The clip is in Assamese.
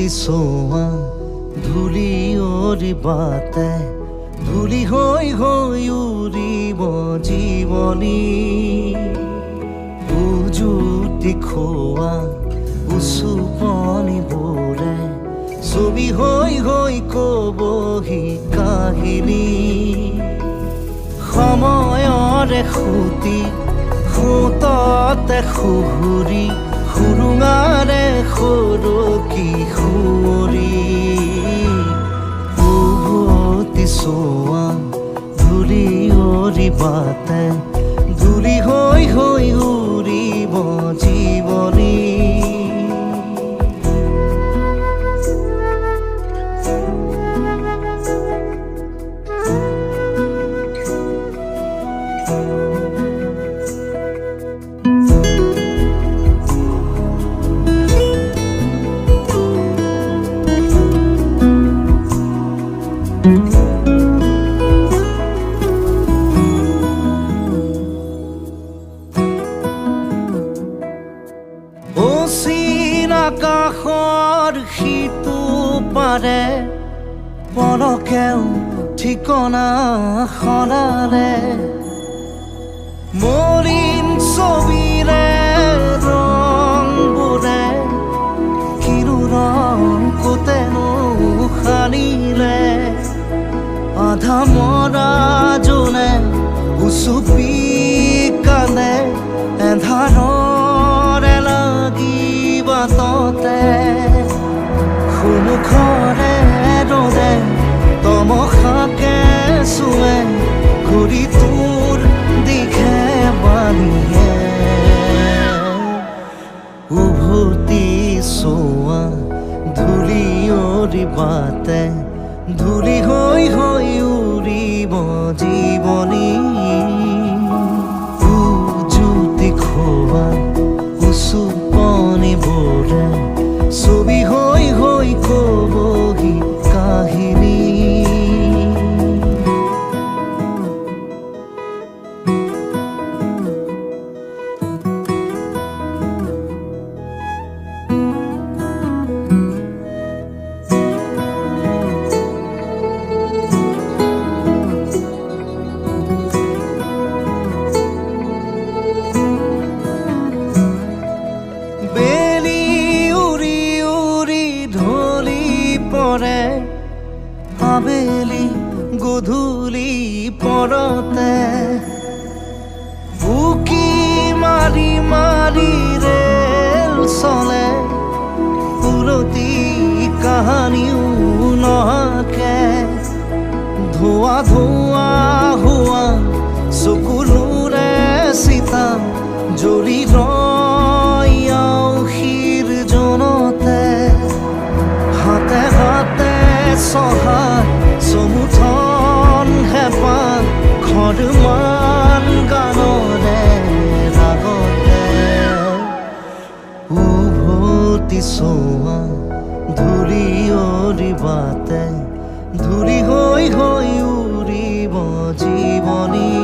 উভতি সোৱা ধূলি অৰিবাতে ধূলি হৈ হৈ উৰিব জীৱনী উজুতি খোৱা উচুপনি বোৰে ছবি হৈ হৈ কবহি কাহিনী সময়ৰে সুতি সুততে সুহুৰি সুৰুঙাৰে সৰকি সুঁৱৰি উভতি সোৱা ধূলি অৰিবাতে ধূলি হৈ হৈ উৰিব জীৱনী আকাশৰ সিটো পাৰে পলকেও ঠিকনা সলালে মলিন ছবিৰে ৰংবোৰে কিনো ৰং কোতেনো সানিলে আধা মৰা জোনে উচুপি কান্দে এন্ধাৰৰে লাগি বাটতে সন্মুখৰে ৰ'দে তমসাকে চুৱে ঘূৰি তোৰ দিশে বালিয়ে উভতি সোৱা ধূলি অৰিবাতে ধূলি হৈ হৈ উৰিব জীৱনী উজুতি খোৱা উচুপনি বোৰে ছবি হৈ হৈ কবহি কাহিনী আবেলি গধূলি পৰতে বুকি মাৰি মাৰি ৰেল চলে উলটি কাহানিও নহাকে ধোৱা ধোৱা হোৱা চকুলোৰে চিতা জ্বলি ৰয় আউসীৰ জনতে হাতে হাতে সহায় সমুথন হেঁপাহ খৰমান গানৰে ৰাগতে উভতি সোৱা ধূলি অৰিবাতে ধূলি হৈ হৈ উৰিব জীৱনী